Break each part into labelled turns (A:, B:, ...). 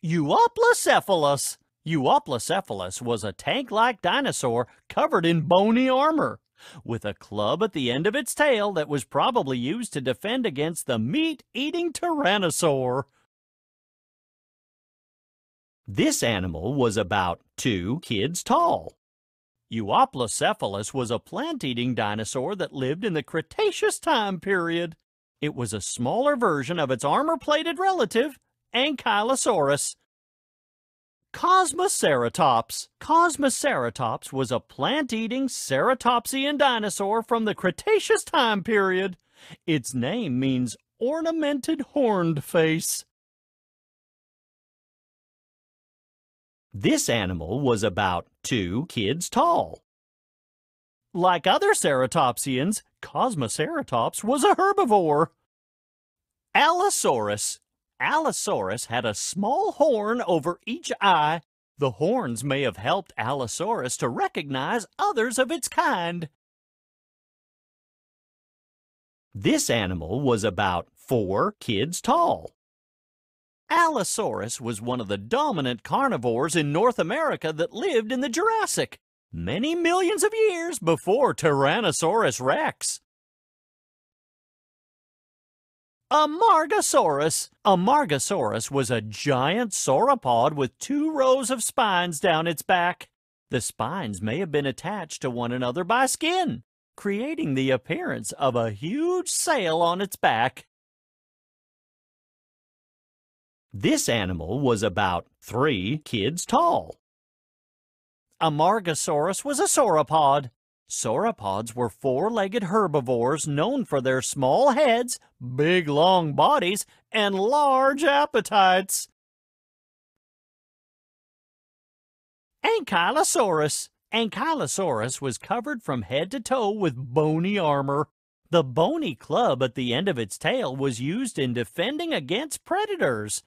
A: Euoplocephalus. Euoplocephalus was a tank-like dinosaur covered in bony armor, with a club at the end of its tail that was probably used to defend against the meat-eating tyrannosaur. This animal was about 2 kids tall. Euoplocephalus was a plant-eating dinosaur that lived in the Cretaceous time period. It was a smaller version of its armor-plated relative, Ankylosaurus. Kosmoceratops. Kosmoceratops was a plant-eating ceratopsian dinosaur from the Cretaceous time period. Its name means ornamented horned face. This animal was about 2 kids tall. Like other ceratopsians, Kosmoceratops was a herbivore. Allosaurus. Allosaurus had a small horn over each eye. The horns may have helped Allosaurus to recognize others of its kind. This animal was about 4 kids tall. Allosaurus was one of the dominant carnivores in North America that lived in the Jurassic, many millions of years before Tyrannosaurus rex. Amargasaurus. Amargasaurus was a giant sauropod with 2 rows of spines down its back. The spines may have been attached to one another by skin, creating the appearance of a huge sail on its back. This animal was about 3 kids tall. Amargasaurus was a sauropod. Sauropods were 4-legged herbivores known for their small heads, big long bodies, and large appetites. Ankylosaurus. Ankylosaurus was covered from head to toe with bony armor. The bony club at the end of its tail was used in defending against predators.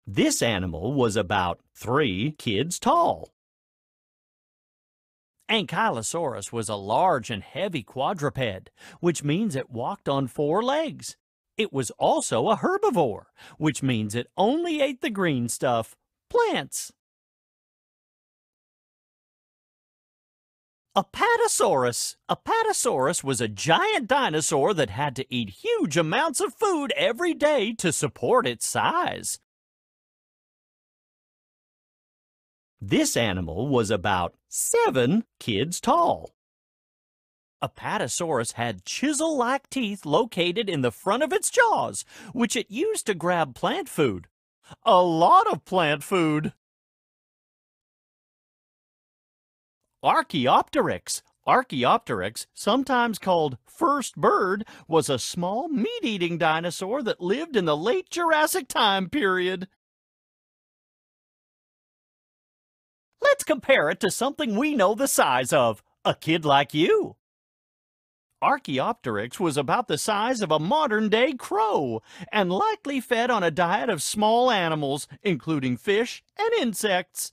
A: This animal was about 3 kids tall. Ankylosaurus was a large and heavy quadruped, which means it walked on 4 legs. It was also a herbivore, which means it only ate the green stuff, plants. Apatosaurus. Apatosaurus was a giant dinosaur that had to eat huge amounts of food every day to support its size. This animal was about 7 kids tall. Apatosaurus had chisel-like teeth located in the front of its jaws, which it used to grab plant food. A lot of plant food. Archaeopteryx. Archaeopteryx, sometimes called first bird, was a small meat-eating dinosaur that lived in the late Jurassic time period. Let's compare it to something we know the size of, a kid like you. Archaeopteryx was about the size of a modern-day crow and likely fed on a diet of small animals, including fish and insects.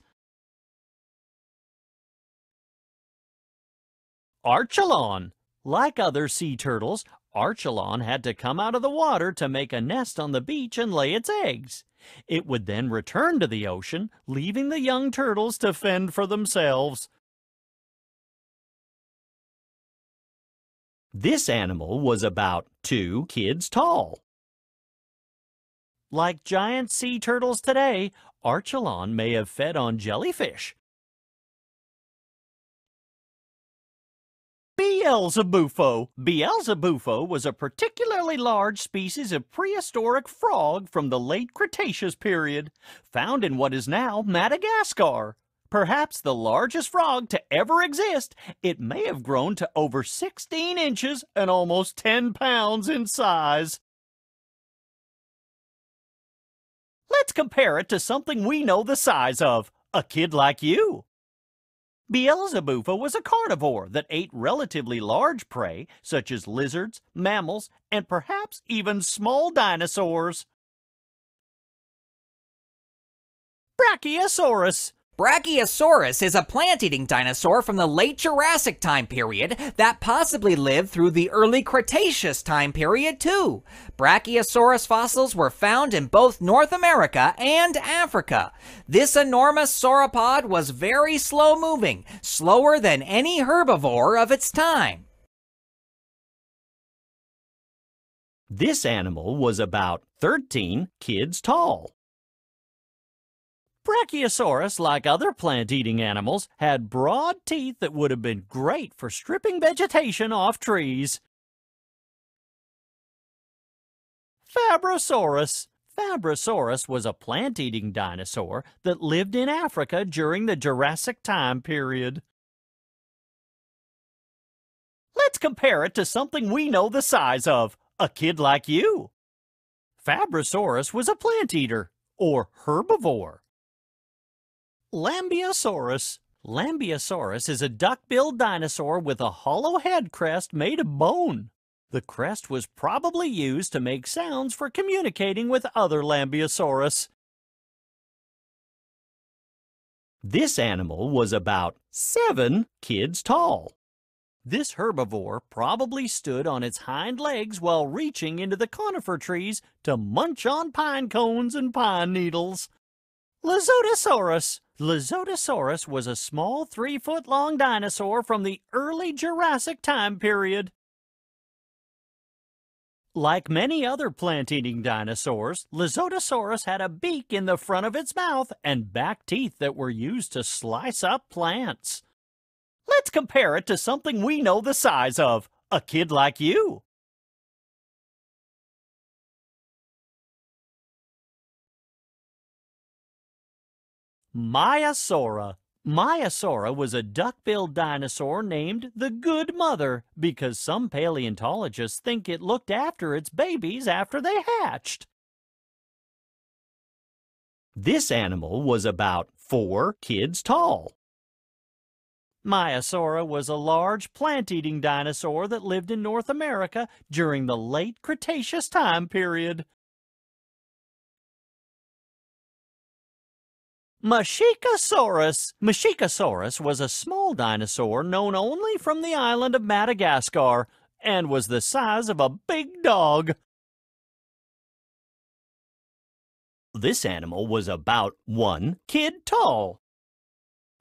A: Archelon. Like other sea turtles, Archelon had to come out of the water to make a nest on the beach and lay its eggs. It would then return to the ocean, leaving the young turtles to fend for themselves. This animal was about 2 kids tall. Like giant sea turtles today, Archelon may have fed on jellyfish. Beelzebufo. Beelzebufo was a particularly large species of prehistoric frog from the late Cretaceous period, found in what is now Madagascar. Perhaps the largest frog to ever exist, it may have grown to over 16 inches and almost 10 pounds in size. Let's compare it to something we know the size of, a kid like you. Beelzebufo was a carnivore that ate relatively large prey, such as lizards, mammals, and perhaps even small dinosaurs. Brachiosaurus.
B: Brachiosaurus is a plant-eating dinosaur from the late Jurassic time period that possibly lived through the early Cretaceous time period too. Brachiosaurus fossils were found in both North America and Africa. This enormous sauropod was very slow-moving, slower than any herbivore of its time.
A: This animal was about 13 kids tall. Brachiosaurus, like other plant-eating animals, had broad teeth that would have been great for stripping vegetation off trees. Fabrosaurus. Fabrosaurus was a plant-eating dinosaur that lived in Africa during the Jurassic time period. Let's compare it to something we know the size of, a kid like you. Fabrosaurus was a plant-eater, or herbivore. Lambeosaurus. Lambeosaurus is a duck-billed dinosaur with a hollow head crest made of bone. The crest was probably used to make sounds for communicating with other Lambeosaurus. This animal was about 7 kids tall. This herbivore probably stood on its hind legs while reaching into the conifer trees to munch on pine cones and pine needles. Lesothosaurus. Lesothosaurus was a small 3-foot-long dinosaur from the early Jurassic time period. Like many other plant-eating dinosaurs, Lesothosaurus had a beak in the front of its mouth and back teeth that were used to slice up plants. Let's compare it to something we know the size of, a kid like you. Maiasaura. Maiasaura was a duck-billed dinosaur named the Good Mother because some paleontologists think it looked after its babies after they hatched. This animal was about 4 kids tall. Maiasaura was a large plant-eating dinosaur that lived in North America during the late Cretaceous time period. Masiakasaurus. Masiakasaurus was a small dinosaur known only from the island of Madagascar and was the size of a big dog. This animal was about 1 kid tall.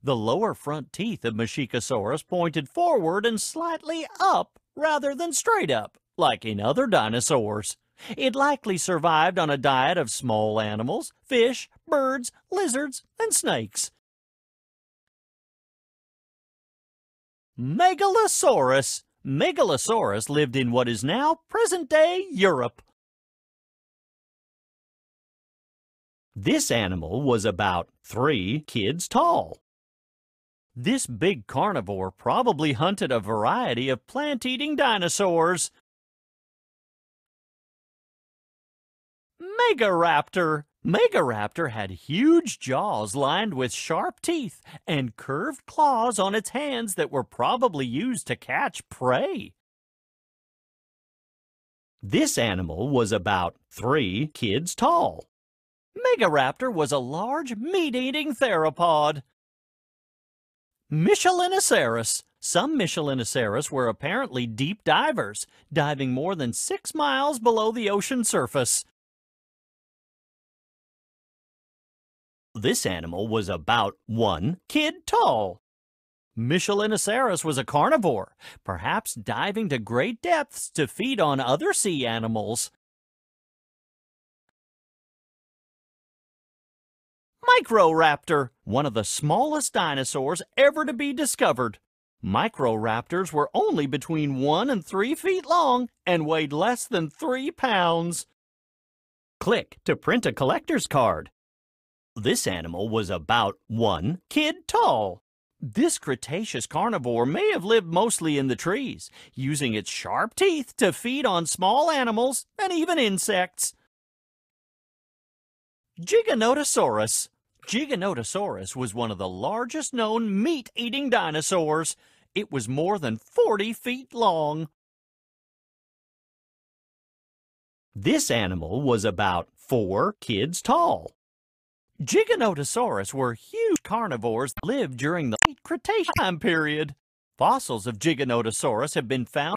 A: The lower front teeth of Masiakasaurus pointed forward and slightly up rather than straight up, like in other dinosaurs. It likely survived on a diet of small animals, fish, birds, lizards, and snakes. Megalosaurus. Megalosaurus lived in what is now present-day Europe. This animal was about 3 kids tall. This big carnivore probably hunted a variety of plant-eating dinosaurs. Megaraptor. Megaraptor had huge jaws lined with sharp teeth and curved claws on its hands that were probably used to catch prey. This animal was about 3 kids tall. Megaraptor was a large meat-eating theropod. Michelinoceras. Some Michelinoceras were apparently deep divers, diving more than 6 miles below the ocean surface. This animal was about 1 kid tall. Michelinoceras was a carnivore, perhaps diving to great depths to feed on other sea animals. Microraptor, one of the smallest dinosaurs ever to be discovered. Microraptors were only between 1 and 3 feet long and weighed less than 3 pounds. Click to print a collector's card. This animal was about 1 kid tall. This Cretaceous carnivore may have lived mostly in the trees, using its sharp teeth to feed on small animals and even insects. Giganotosaurus. Giganotosaurus was one of the largest known meat-eating dinosaurs. It was more than 40 feet long. This animal was about 4 kids tall. Giganotosaurus were huge carnivores that lived during the late Cretaceous time period. Fossils of Giganotosaurus have been found